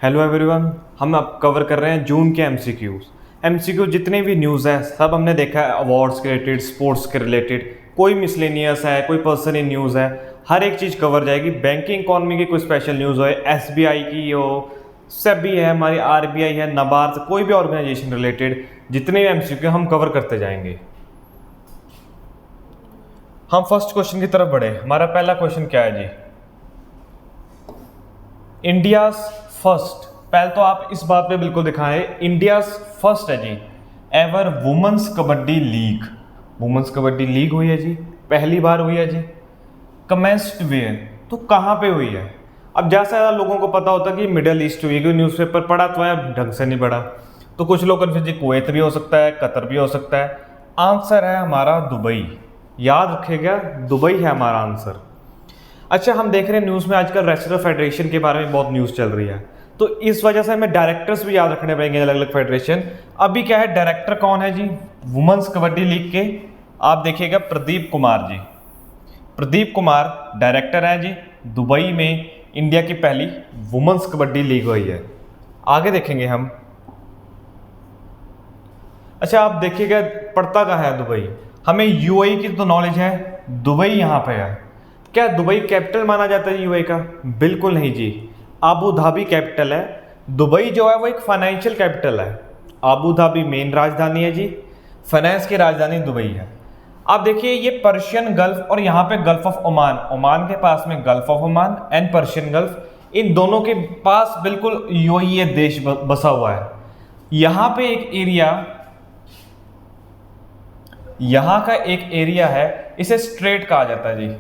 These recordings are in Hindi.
हेलो एवरीवन, हम अब कवर कर रहे हैं जून के एमसीक्यू जितने भी न्यूज़ है सब हमने देखा है। अवार्ड्स के रिलेटेड, स्पोर्ट्स के रिलेटेड, कोई मिसलेनियस है, कोई पर्सन इन न्यूज़ है, हर एक चीज़ कवर जाएगी। बैंकिंग इकॉनमी की कोई स्पेशल न्यूज़ हो, एसबीआई की हो, सेबी है, हमारी आरबीआई है, नबार्ड, कोई भी ऑर्गेनाइजेशन रिलेटेड जितने भी एमसीक्यू हम कवर करते जाएंगे। हम फर्स्ट क्वेश्चन की तरफ बढ़े। हमारा पहला क्वेश्चन क्या है जी? इंडियाज फर्स्ट, पहले तो आप इस बात पे बिल्कुल दिखाएं, इंडियाज फर्स्ट है जी ever women's kabaddi league. Women's kabaddi league हुई है जी, पहली बार हुई है जी। कमेंस्ड वेयर, तो कहाँ पे हुई है? अब जैसा ज़्यादा लोगों को पता होता है कि मिडल ईस्ट हुई है, क्योंकि न्यूज़पेपर पढ़ा तो है, ढंग से नहीं पढ़ा, तो कुछ लोग कन्फ्यूज जी, कुवैत भी हो सकता है, कतर भी हो सकता है। आंसर है हमारा दुबई। याद रखिएगा, दुबई है हमारा आंसर। अच्छा, हम देख रहे हैं न्यूज़ में आजकल रेसलर फेडरेशन के बारे में बहुत न्यूज़ चल रही है, तो इस वजह से हमें डायरेक्टर्स भी याद रखने पड़ेंगे, अलग अलग फेडरेशन। अभी क्या है, डायरेक्टर कौन है जी वुमेन्स कबड्डी लीग के? आप देखिएगा, प्रदीप कुमार जी। प्रदीप कुमार डायरेक्टर हैं जी। दुबई में इंडिया की पहली वुमेन्स कबड्डी लीग हुई है। आगे देखेंगे हम। अच्छा, आप देखिएगा पड़ता कहाँ है दुबई? हमें यूएई की तो नॉलेज है, दुबई यहाँ पे है। क्या दुबई कैपिटल माना जाता है यूएई का? बिल्कुल नहीं जी, अबू धाबी कैपिटल है। दुबई जो है वो एक फाइनेंशियल कैपिटल है। अबू धाबी मेन राजधानी है जी, फाइनेंस की राजधानी दुबई है। आप देखिए, ये पर्शियन गल्फ और यहाँ पे गल्फ ऑफ ओमान, ओमान के पास में gulf of Oman and Persian gulf, इन दोनों के पास बिल्कुल यूएई ये देश बसा हुआ है। यहाँ पे एक एरिया, यहाँ का एक एरिया है, इसे स्ट्रेट कहा जाता है जी।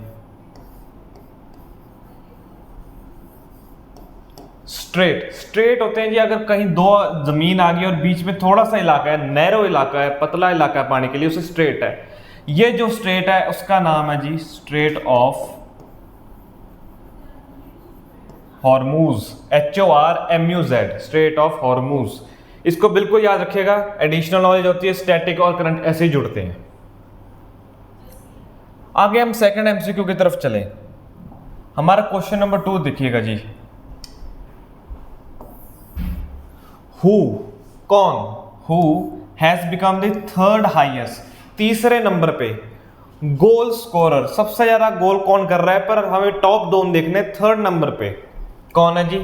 स्ट्रेट होते हैं जी अगर कहीं दो जमीन आ गई और बीच में थोड़ा सा इलाका है, नैरो इलाका है, पतला इलाका है पानी के लिए, उसे स्ट्रेट है। ये जो स्ट्रेट है उसका नाम है जी strait of Hormuz, HORMUZ, strait of Hormuz. इसको बिल्कुल याद रखिएगा, एडिशनल नॉलेज होती है, स्टैटिक और करंट ऐसे ही जुड़ते हैं। आगे हम सेकंड एमसीक्यू की तरफ चलें। हमारा क्वेश्चन नंबर 2 देखिएगा जी। हु, कौन, who has become the third highest, तीसरे नंबर पे गोल स्कोरर, सबसे ज्यादा गोल कौन कर रहा है? पर हमें टॉप दोनों देखने, थर्ड नंबर पे कौन है जी?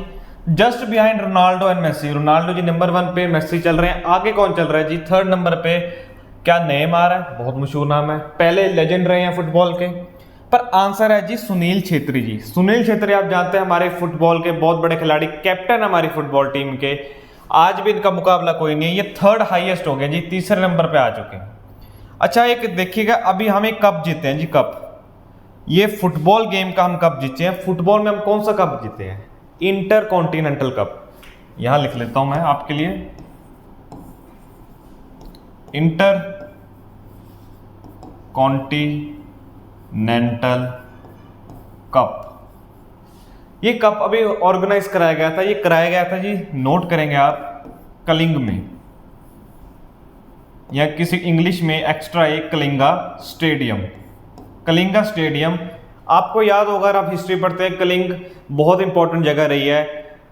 Just behind Ronaldo and Messi. Ronaldo जी नंबर 1 पे, मेसी चल रहे हैं, आगे कौन चल रहा है जी थर्ड नंबर पे? क्या नेमार है, बहुत मशहूर नाम है, पहले लेजेंड रहे हैं फुटबॉल के। पर आंसर है जी सुनील छेत्री जी। सुनील छेत्री आप जानते हैं हमारे फुटबॉल के बहुत बड़े खिलाड़ी, कैप्टन हमारी फुटबॉल टीम के। आज भी इनका मुकाबला कोई नहीं है, ये थर्ड हाईएस्ट हो गया जी, तीसरे नंबर पे आ चुके हैं। अच्छा, एक देखिएगा, अभी हम एक कप जीते हैं जी, कप, ये फुटबॉल गेम का हम कप जीते हैं। फुटबॉल में हम कौन सा कप जीते हैं? Inter continental cup. यहां लिख लेता हूं मैं आपके लिए, इंटर कॉन्टिनेंटल कप। ये कप अभी ऑर्गेनाइज कराया गया था, ये कराया गया था जी, नोट करेंगे आप, कलिंग में, या किसी इंग्लिश में एक्स्ट्रा एक कलिंगा स्टेडियम। कलिंगा स्टेडियम आपको याद होगा, अगर आप हिस्ट्री पढ़ते हैं, कलिंग बहुत इंपॉर्टेंट जगह रही है।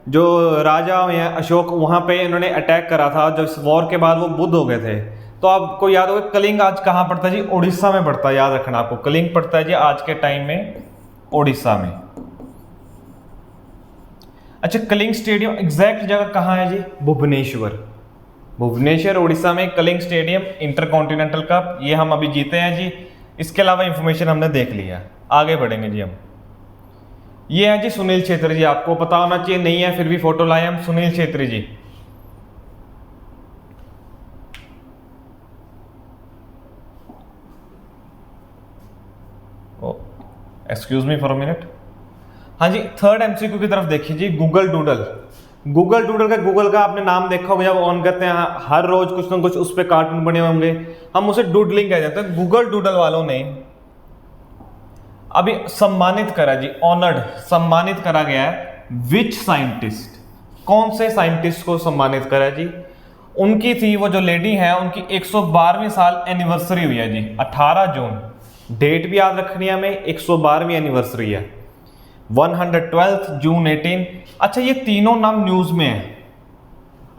जो राजा हैं अशोक, वहाँ पे इन्होंने अटैक करा था, जब इस वॉर के बाद वो बुद्ध हो गए थे। तो आपको याद होगा कलिंग आज कहाँ पड़ता है जी? उड़ीसा में पड़ता है, याद रखना आपको, कलिंग पड़ता है जी आज के टाइम में उड़ीसा में। अच्छा, कलिंग स्टेडियम एग्जैक्ट जगह कहाँ है जी? भुवनेश्वर। भुवनेश्वर उड़ीसा में Kalinga stadium, intercontinental cup, ये हम अभी जीते हैं जी। इसके अलावा इंफॉर्मेशन हमने देख लिया, आगे बढ़ेंगे जी हम। ये है जी सुनील छेत्री जी, आपको पता होना चाहिए, नहीं है फिर भी फोटो लाए हम, Sunil Chhetri ji. Excuse me for a minute. हाँ जी, थर्ड एमसीक्यू की तरफ देखिए जी। गूगल डूडल, गूगल डूडल का, गूगल का आपने नाम देखा होगा, जब ऑन करते हैं हर रोज कुछ ना कुछ उस पर कार्टून बने होंगे, हम उसे डूडलिंग कह जाते हैं। गूगल डूडल वालों ने अभी सम्मानित करा जी, ऑनर्ड, सम्मानित करा गया है विच साइंटिस्ट, कौन से साइंटिस्ट को सम्मानित करा जी? उनकी थी, वो जो लेडी है उनकी 112वीं साल एनिवर्सरी हुई है जी, 18 जून, डेट भी याद रखनी है हमें, 112वीं एनिवर्सरी है। 112 जून 18। अच्छा, ये तीनों नाम न्यूज में है,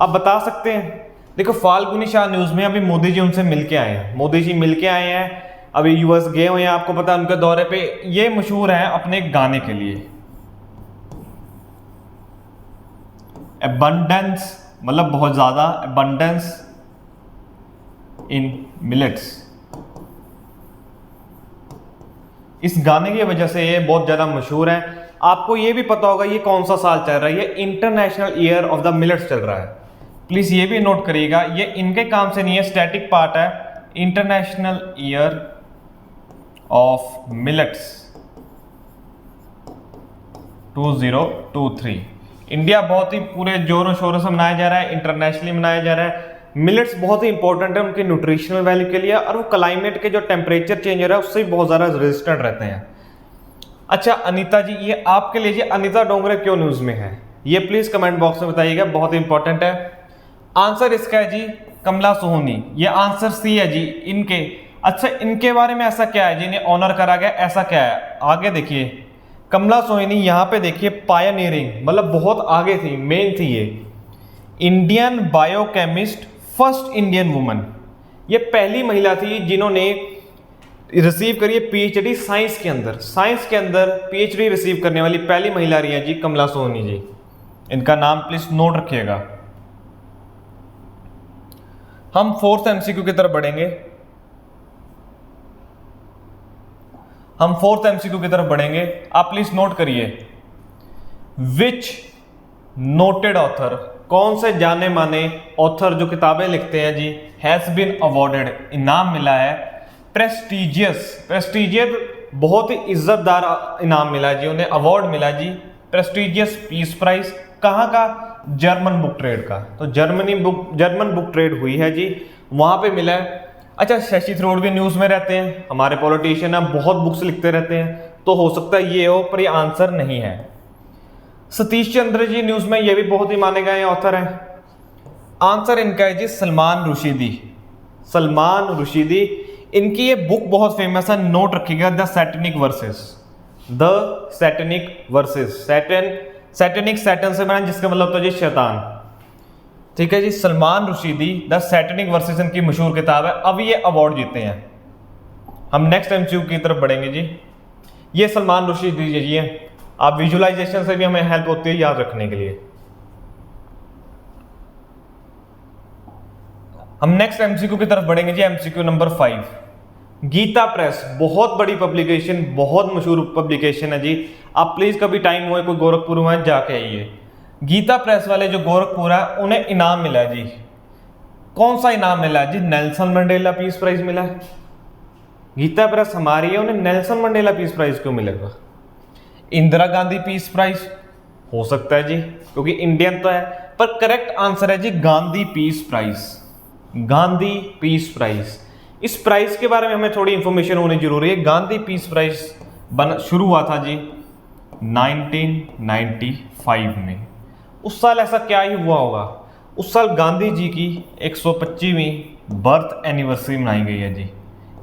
आप बता सकते हैं? देखो, फाल्गुनी शाह न्यूज में, अभी मोदी जी उनसे मिलके आए हैं, मोदी जी मिलके आए हैं, अभी यूएस गए हुए हैं, आपको पता है उनके दौरे पे। ये मशहूर है अपने गाने के लिए, एबंडेंस, मतलब बहुत ज्यादा, एबंडेंस इन मिलेट्स। इस गाने की वजह से ये बहुत ज्यादा मशहूर है। आपको ये भी पता होगा ये कौन सा साल चल रहा है, ये international year of the millets चल रहा है। प्लीज ये भी नोट करिएगा, ये इनके काम से नहीं है, स्टैटिक पार्ट है। International year of millets 2023। India बहुत ही पूरे जोरों शोरों से मनाया जा रहा है, इंटरनेशनली मनाया जा रहा है। मिलेट्स बहुत ही इंपॉर्टेंट है उनके न्यूट्रिशनल वैल्यू के लिए, और वो क्लाइमेट के जो टेम्परेचर चेंज हो रहा है उससे भी बहुत ज़्यादा रेजिस्टेंट रहते हैं। अच्छा अनीता जी, ये आपके लिए, अनीता डोंगरे क्यों न्यूज़ में है, ये प्लीज़ कमेंट बॉक्स में बताइएगा, बहुत ही इंपॉर्टेंट है। आंसर इसका है जी कमला सोहनी, ये आंसर सी है जी इनके। अच्छा, इनके बारे में ऐसा क्या है जिन्हें ऑनर करा गया, ऐसा क्या है, आगे देखिए। कमला सोहनी यहाँ पे देखिए, पायनियरिंग, मतलब बहुत आगे थी, मेन थी ये। Indian biochemist, first Indian woman, ये पहली महिला थी जिन्होंने रिसीव करी है पीएचडी साइंस के अंदर। साइंस के अंदर पीएचडी रिसीव करने वाली पहली महिला रही है जी कमला सोहनी जी। इनका नाम प्लीज नोट रखिएगा। हम फोर्थ एमसीक्यू की तरफ बढ़ेंगे, हम फोर्थ एमसीक्यू की तरफ बढ़ेंगे। आप प्लीज नोट करिए, विच नोटेड ऑथर, कौन से जाने माने ऑथर जो किताबें लिखते हैं जी, हैज बीन अवॉर्डेड, इनाम मिला है, प्रेस्टिजियस, प्रेस्टिजियस बहुत ही इज्जतदार इनाम मिला जी उन्हें, अवार्ड मिला जी, प्रेस्टिजियस पीस प्राइज, कहाँ का, जर्मन बुक ट्रेड का। तो जर्मन बुक ट्रेड हुई है जी, वहां पे मिला है। अच्छा, शशि थरूर भी न्यूज में रहते हैं, हमारे पॉलिटिशियन है, बहुत बुक्स लिखते रहते हैं, तो हो सकता है ये हो, पर ये आंसर नहीं है। सतीश चंद्र जी न्यूज में, ये भी बहुत ही माने गए ऑथर हैं। आंसर इनका है जी सलमान रुशीदी, सलमान रुशीदी। इनकी ये बुक बहुत फेमस है, नोट रखिएगा, the satanic verses, the satanic verses, satanic Satan से बना, जिसका मतलब तो जी शैतान, ठीक है जी। Salman Rushdie, the satanic verses इनकी मशहूर किताब है, अब ये अवार्ड जीते हैं। हम नेक्स्ट एमसीक्यू की तरफ बढ़ेंगे जी। ये सलमान रुशीदी जी है, आप विजुअलाइजेशन से भी हमें हेल्प होती है याद रखने के लिए। हम नेक्स्ट एमसीक्यू की तरफ बढ़ेंगे जी, एमसीक्यू नंबर 5। गीता प्रेस, बहुत बड़ी पब्लिकेशन, बहुत मशहूर पब्लिकेशन है जी। आप प्लीज कभी टाइम हुए, कोई गोरखपुर में जाके आइए। गीता प्रेस वाले जो गोरखपुर है, उन्हें इनाम मिला है जी। कौन सा इनाम मिला है जी? नेल्सन मंडेला पीस प्राइज मिला है। गीता प्रेस हमारी है, उन्हें नेल्सन मंडेला पीस प्राइज क्यों मिलेगा? इंदिरा गांधी पीस प्राइज हो सकता है जी, क्योंकि इंडियन तो है, पर करेक्ट आंसर है जी Gandhi peace prize, Gandhi peace prize. इस प्राइज के बारे में हमें थोड़ी इंफॉर्मेशन होनी जरूरी है। गांधी पीस प्राइज शुरू हुआ था जी 1995 में। उस साल ऐसा क्या ही हुआ होगा? उस साल गांधी जी की 125वीं बर्थ एनिवर्सरी मनाई गई है जी।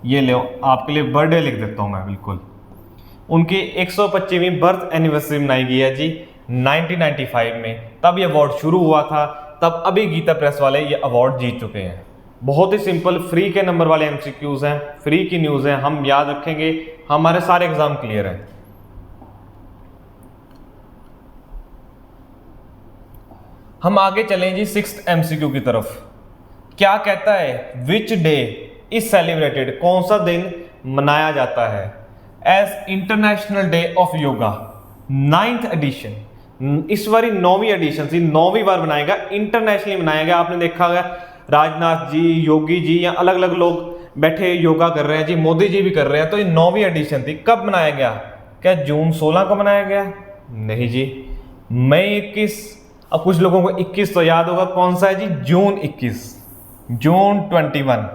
ये लो, आपके लिए बर्थडे लिख देता हूं मैं, बिल्कुल। उनकी 125वीं बर्थ एनिवर्सरी मनाई गई है जी 1995 में, तब ये अवार्ड शुरू हुआ था, तब अभी गीता प्रेस वाले ये अवार्ड जीत चुके हैं। बहुत ही सिंपल, फ्री के नंबर वाले एमसीक्यूज हैं, फ्री की न्यूज़ है, हम याद रखेंगे, हमारे सारे एग्जाम क्लियर हैं। हम आगे चलें जी 6th एमसीक्यू की तरफ। क्या कहता है? विच डे इज सेलिब्रेटेड, कौन सा दिन मनाया जाता है as international day of yoga? 9th edition, इस बार 9वीं एडिशन थी, 9वीं बार बनाएगा, इंटरनेशनली मनाएगा। आपने देखा होगा राजनाथ जी, योगी जी, या अलग अलग लोग बैठे योगा कर रहे हैं जी, मोदी जी भी कर रहे हैं। तो ये 9वीं एडिशन थी। कब मनाया गया? क्या जून 16 को मनाया गया? नहीं जी, मई 21। अब कुछ लोगों को 21 तो याद होगा, कौन सा है जी? जून 21, जून 21।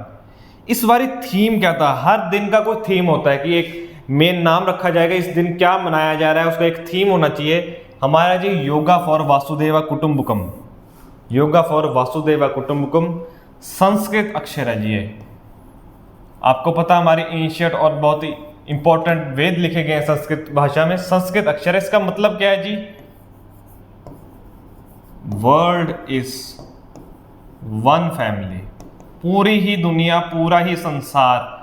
इस बारी थीम क्या था? हर दिन का कोई थीम होता है कि एक मेन नाम रखा जाएगा, इस दिन क्या मनाया जा रहा है, उसका एक थीम होना चाहिए। हमारा जी योगा फॉर वासुदेवा कुटुंबकम, योगा फॉर वासुदेवा कुटुंबकम, संस्कृत अक्षर है जी ये। आपको पता हमारी इनिशिएट और बहुत ही इंपॉर्टेंट वेद लिखे गए हैं संस्कृत भाषा में, संस्कृत अक्षर। इसका मतलब क्या है जी? World is one family. पूरी ही दुनिया, पूरा ही संसार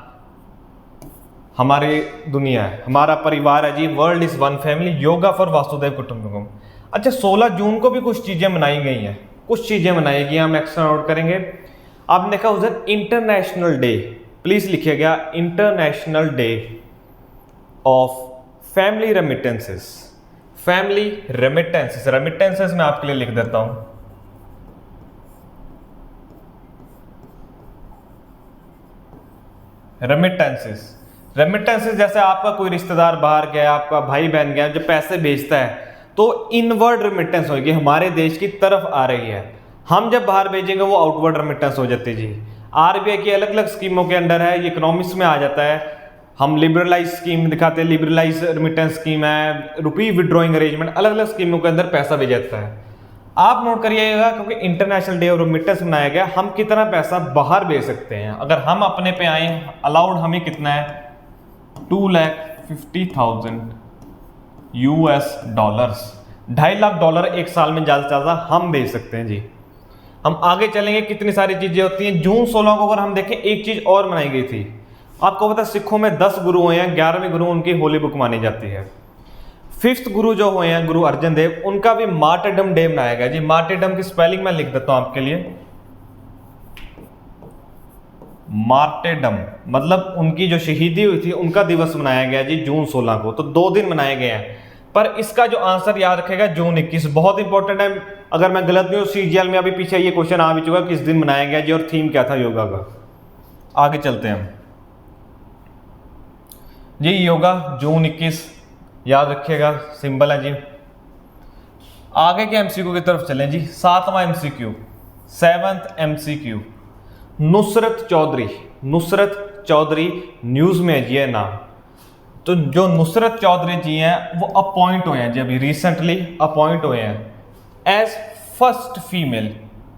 हमारी दुनिया है, हमारा परिवार है जी। World is one family, yoga for वासुदेव कुटुंबकम। अच्छा, 16 जून को भी कुछ चीजें मनाई गई हैं, कुछ चीजें मनाई गई, हम एक्स्ट्रा नोट करेंगे। आपने देखा उस दिन इंटरनेशनल डे, प्लीज लिखिएगा, international day of family remittances. Family remittances, remittances मैं आपके लिए लिख देता हूं। रेमिटेंसेस, रेमिटेंसेस जैसे आपका कोई रिश्तेदार बाहर गया, आपका भाई बहन गया, जो पैसे भेजता है तो इनवर्ड रेमिटेंस होगी, हमारे देश की तरफ आ रही है। हम जब बाहर भेजेंगे वो आउटवर्ड रेमिटेंस हो जाती है जी। आरबीआई की अलग अलग स्कीमों के अंडर है, ये इकोनॉमिक्स में आ जाता है। हम लिबरलाइज स्कीम दिखाते हैं, लिबरलाइज रेमिटेंस स्कीम है, रुपी विड्रॉइंग अरेंजमेंट, अलग अलग स्कीमों के अंदर पैसा भेजा जाता है। आप नोट करिएगा, क्योंकि इंटरनेशनल डे ऑफ रेमिटेंस मनाया गया, हम कितना पैसा बाहर भेज सकते हैं। अगर हम अपने पे आए, अलाउड हमें कितना है? 2,50,000 US डॉलर्स, $2.5 लाख एक साल में ज्यादा से ज्यादा हम भेज सकते हैं जी। हम आगे चलेंगे, कितनी सारी चीजें होती हैं। जून 16 को अगर हम देखें, एक चीज और मनाई गई थी। आपको पता है सिखों में 10 गुरु हुए हैं, 11वें गुरु उनकी होली बुक मानी जाती है। 5th गुरु जो हुए हैं गुरु अर्जन देव, उनका भी मार्टेडम डे मनाया गया जी। मार्टेडम की स्पेलिंग मैं लिख देता हूं आपके लिए। मार्टेडम मतलब उनकी जो शहीदी हुई थी, उनका दिवस मनाया गया जी जून 16 को। तो 2 दिन मनाए गए हैं, पर इसका जो आंसर याद रखेगा जून 21, बहुत इंपॉर्टेंट है। अगर मैं गलत नहीं हूं, CGL में अभी पीछे ये क्वेश्चन आ भी चुका, किस दिन मनाया गया जी और थीम क्या था योगा का। आगे चलते हैं हम जी। योगा जून 21 याद रखिएगा, सिंबल है जी। आगे के MCQ की तरफ चलें जी। 7वां MCQ, 7th MCQ, Nusrat Chowdhury. Nusrat Chowdhury news में है जी है नाम। तो जो नुसरत चौधरी जी हैं वो अपॉइंट हुए हैं जी, अभी रिसेंटली अपॉइंट हुए हैं एज फर्स्ट फीमेल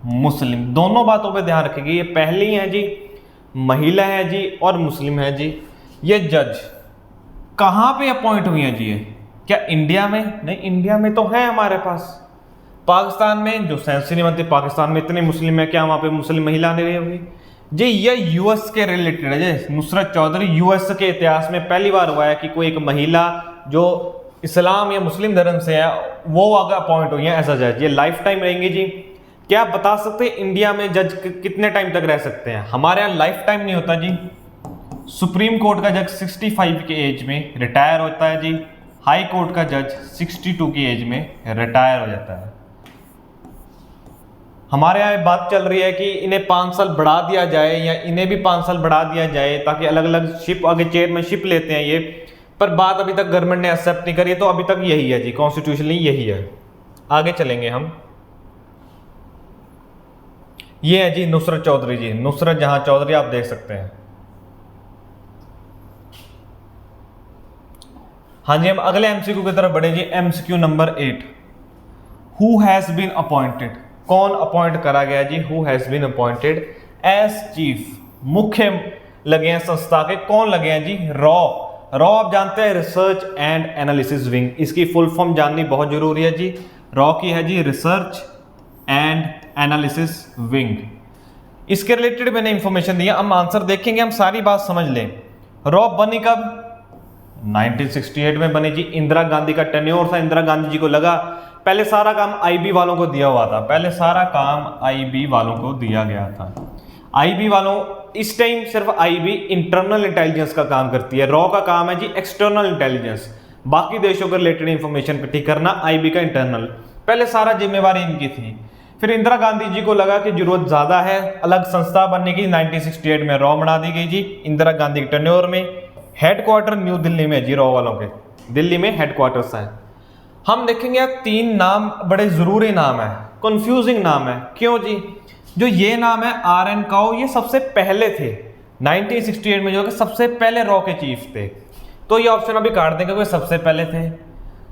मुस्लिम। दोनों बातों पे ध्यान रखेंगे, ये पहली हैं जी, महिला है जी और मुस्लिम है जी। ये जज कहाँ पे अपॉइंट हुई हैं जी? ये क्या इंडिया में? नहीं, इंडिया में तो है हमारे पास। पाकिस्तान में जो सेंस नहीं बनती, पाकिस्तान में इतने मुस्लिम है, क्या वहां पे मुस्लिम महिला नहीं रही होगी जी? ये यूएस के रिलेटेड है जी। नुसरत चौधरी, यूएस के इतिहास में पहली बार हुआ है कि कोई एक महिला जो इस्लाम या मुस्लिम धर्म से है वो अगर अपॉइंट हुई है एज अ जज। ये लाइफ टाइम रहेंगे जी। क्या आप बता सकते हैं इंडिया में जज कितने टाइम तक रह सकते हैं? हमारे यहाँ लाइफ टाइम नहीं होता जी। सुप्रीम कोर्ट का जज 65 की एज में रिटायर होता है जी। हाई कोर्ट का जज 62 की एज में रिटायर हो जाता है। हमारे यहाँ बात चल रही है कि इन्हें 5 साल बढ़ा दिया जाए या इन्हें भी 5 साल बढ़ा दिया जाए, ताकि अलग अलग शिप आगे चेयरमैनशिप लेते हैं ये। पर बात अभी तक गवर्नमेंट ने एक्सेप्ट नहीं करी, तो अभी तक यही है जी, कॉन्स्टिट्यूशनली यही है। आगे चलेंगे हम। ये है जी नुसरत चौधरी जी, नुसरत जहां चौधरी, आप देख सकते हैं। हाँ जी, हम अगले MCQ की तरफ बढ़े जी। MCQ नंबर 8, हु हैज बीन अपॉइंटेड, कौन अपॉइंट करा गया जी? Who has been appointed as chief, मुख्य लगे हैं संस्था के। कौन लगे हैं जी? रॉ। रॉ आप जानते हैं, रिसर्च एंड एनालिसिस विंग। इसकी फुल फॉर्म जाननी बहुत जरूरी है जी। रॉ की है जी रिसर्च एंड एनालिसिस विंग। इसके रिलेटेड मैंने इंफॉर्मेशन दिया, हम आंसर देखेंगे, हम सारी बात समझ लें। रॉ बनी कब? 1968 में बनी जी। इंदिरा गांधी का टेन्योर था, इंदिरा गांधी जी को लगा पहले सारा काम IB वालों को दिया हुआ था, पहले सारा काम IB वालों को दिया गया था। IB वालों, इस टाइम सिर्फ IB इंटरनल इंटेलिजेंस का काम करती है। रॉ का काम है जी एक्सटर्नल इंटेलिजेंस, बाकी देशों के रिलेटेड इंफॉर्मेशन इकट्ठी करना। IB का इंटरनल, पहले सारा जिम्मेवारी इनकी थी। फिर इंदिरा गांधी जी को लगा कि जरूरत ज्यादा है अलग संस्था बनने की, 1968 में रॉ बना दी गई जी इंदिरा गांधी के टेन्योर में। हेडक्वार्टर न्यू दिल्ली में जी, रॉ वालों के दिल्ली में हेडक्वार्टर्स हैं। हम देखेंगे 3 नाम बड़े जरूरी नाम है, कंफ्यूजिंग नाम है। क्यों जी? जो ये नाम है RN काओ, ये सबसे पहले थे 1968 में, जो कि सबसे पहले रॉ के चीफ थे। तो ये ऑप्शन अभी काट देंगे कि सबसे पहले थे।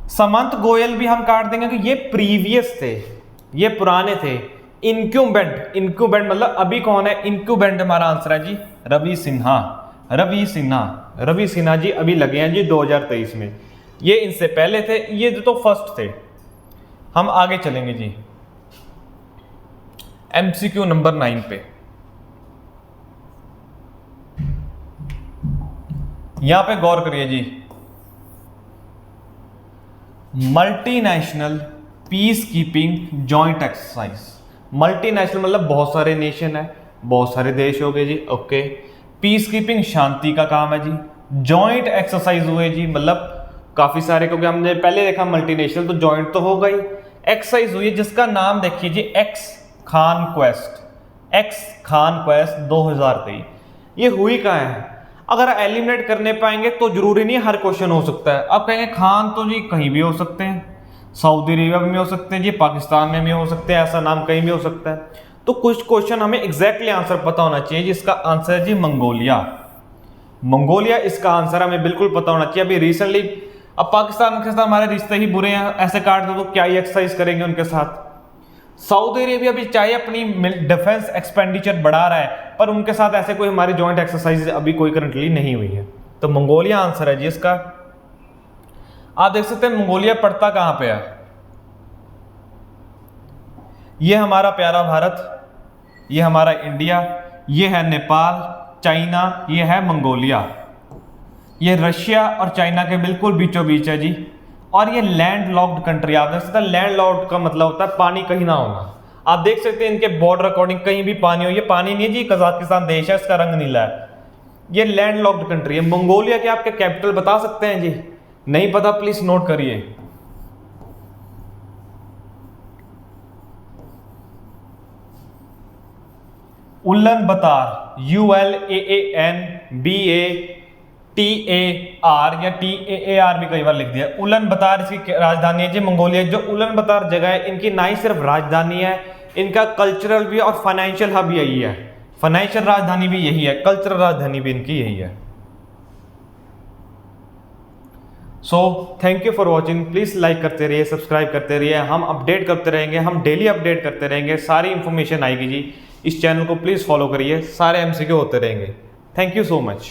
समंत गोयल भी हम काट देंगे कि ये प्रीवियस थे, ये पुराने थे। इनक्यूबेंट, इनक्यूबेंट मतलब अभी कौन है? इनक्यूबेंट हमारा आंसर है जी रवि सिन्हा। रवि सिन्हा जी अभी लगे हैं जी 2023 में, ये इनसे पहले थे, ये तो फर्स्ट थे। हम आगे चलेंगे जी MCQ नंबर 9 पे। यहां पे गौर करिए जी, multinational peace keeping joint exercise. Multinational मतलब बहुत सारे नेशन है, बहुत सारे देश हो गए जी, ओके। पीस कीपिंग शांति का काम है जी। जॉइंट एक्सरसाइज हुए जी, मतलब काफी सारे, क्योंकि हमने पहले देखा मल्टीनेशनल तो जॉइंट तो हो गई। एक्सरसाइज हुई जिसका नाम देखिए जी एक्स खान क्वेस्ट 2023। ये हुई कहाँ है? अगर एलिमिनेट करने पाएंगे तो जरूरी नहीं हर क्वेश्चन हो सकता है। अब कहेंगे खान तो जी कहीं भी हो सकते हैं, सऊदी अरेबिया में हो सकते हैं जी, पाकिस्तान में भी हो सकते हैं, ऐसा नाम कहीं भी हो सकता है। तो कुछ क्वेश्चन हमें एग्जैक्टली आंसर पता होना चाहिए, जिसका आंसर है जी मंगोलिया इसका आंसर हमें बिल्कुल पता होना चाहिए। अभी रिसेंटली अब पाकिस्तान के साथ हमारे रिश्ते ही बुरे हैं, ऐसे काट दो तो क्या ही एक्सरसाइज करेंगे उनके साथ। सऊदी अरेबिया भी चाहे अपनी डिफेंस एक्सपेंडिचर बढ़ा रहा है, पर उनके साथ ऐसे कोई हमारी जॉइंट एक्सरसाइज अभी कोई करंटली नहीं हुई है। तो मंगोलिया आंसर है जी इसका। आप देख सकते हैं मंगोलिया पड़ता कहां पे है, ये हमारा प्यारा भारत, ये हमारा इंडिया, ये है नेपाल, चाइना, ये है मंगोलिया, ये रशिया और चाइना के बिल्कुल बीचों बीच है जी। और ये लैंड लॉक्ड कंट्री। आप देख सकते हैं लैंड लॉक्ड का मतलब होता है पानी कहीं ना होना। आप देख सकते हैं इनके बॉर्डर अकॉर्डिंग कहीं भी पानी हो, ये पानी नहीं है जी, कजाकिस्तान देश है, इसका रंग नीला है, ये लैंड लॉक्ड कंट्री है। मंगोलिया के आपके कैपिटल बता सकते हैं जी? नहीं पता प्लीज नोट करिए। उलानबातर, ULANBATAR या TAAR भी कई बार लिख दिया। उलानबातर इसकी राजधानी है जी मंगोलिया। जो उलानबातर जगह है इनकी ना ही सिर्फ राजधानी है, इनका कल्चरल भी और फाइनेंशियल हब यही है। फाइनेंशियल राजधानी भी यही है, कल्चरल राजधानी भी इनकी यही है। So thank you for watching. Please like करते रहिए, सब्सक्राइब करते रहिए, हम अपडेट करते रहेंगे, हम डेली अपडेट करते रहेंगे, सारी इंफॉर्मेशन आएगी जी। इस चैनल को प्लीज फॉलो करिए, सारे MCQ होते रहेंगे। Thank you so much.